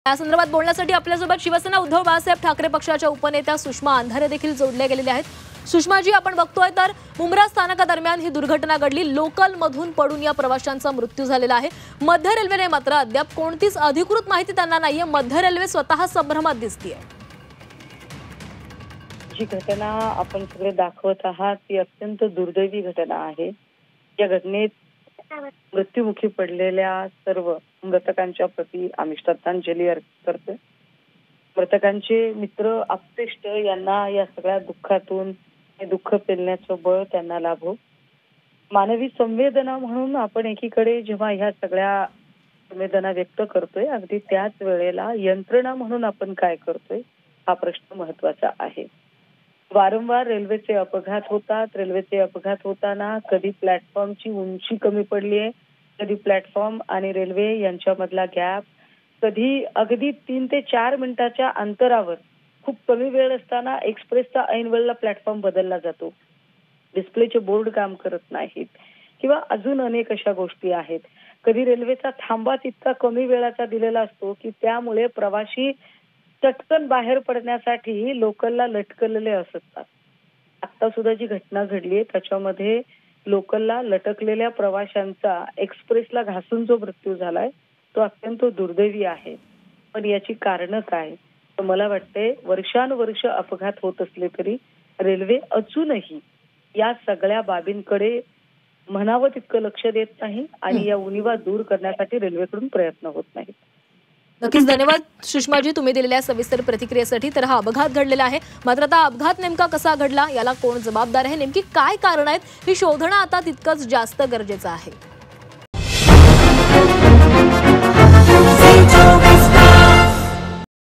या संदर्भात बोलण्यासाठी आपल्यासोबत शिवसेना उद्धव बाळासाहेब ठाकरे पक्षाच्या उपनेत्या सुषमा अंधारे देखील जोडल्या गेलेल्या आहेत। सुषमाजी, आपण बघतोय तर मुंब्रा स्थानकादरम्यान ही दुर्घटना घडली। लोकल मधून पडून या प्रवाशांचा मृत्यू झालेला आहे। मध्य रेल्वेने मात्र अद्याप कोणतीच अधिकृत माहिती त्यांना नाहीये। मध्य रेल्वे स्वतः संभ्रमात दिसतेय। जी घटना आपण सगळे दाखवत आहात ती अत्यंत दुर्दैवी घटना आहे। या घटनेत मृत्युमुखी पडलेल्या सर्व मृतकांच्या प्रती आम्ही श्रद्धांजली अर्पण करतो। मृतकांचे मित्र आप्तेष्ट यांना या सगळ्या दुःखातून हे दुःख पेलण्याचं बळ त्यांना लाभो। मानवी संवेदना म्हणून आपण एकीकडे जेव्हा ह्या सगळ्या संवेदना व्यक्त करतोय, अगदी त्याच वेळेला यंत्रणा म्हणून आपण काय करतोय हा प्रश्न महत्त्वाचा आहे। वारंवार रेल्वेचे अपघात होतात। रेल्वेचे अपघात होताना कधी प्लॅटफॉर्मची उंची कमी पडली आहे, कधी प्लॅटफॉर्म आणि रेल्वे यांच्यामधला गॅप, कधी अगदी 3 ते 4 मिनिटाच्या अंतरावर खूप कमी वेळ असताना एक्सप्रेसचा ऐन वेळेला प्लॅटफॉर्म बदलला जातो। डिस्प्लेचे बोर्ड काम करत नाहीत किंवा अजून अनेक अशा गोष्टी आहेत। कधी रेल्वेचा थांबा तितका कमी वेळाचा दिलेला असतो की त्यामुळे प्रवासी चटकन बाहेर पडण्यासाठी लोकलला लटकलेले असतात। आता सुद्धा जी घटना घडली त्याच्यामध्ये लोकलला लटकलेल्या प्रवाशांचा एक्सप्रेसला घासून जो मृत्यू झालाय तो अत्यंत दुर्दैवी आहे। पण याची कारणं काय? तर मला वाटते वर्षानुवर्ष अपघात होत असले तरी रेल्वे अजूनही या सगळ्या बाबींकडे म्हणावं तितकं लक्ष देत नाही आणि या उणिवा दूर करण्यासाठी रेल्वेकडून प्रयत्न होत नाहीत। नक्कीच धन्यवाद सुषमाजी, तुम्ही दिलेल्या सविस्तर प्रतिक्रियेसाठी। तर हा अपघात घडलेला आहे, मात्र आता अपघात नेमका कसा घडला, याला कोण जबाबदार आहे, नेमकी काय कारण आहेत हे शोधणं आता तितकंच जास्त गरजेचं आहे।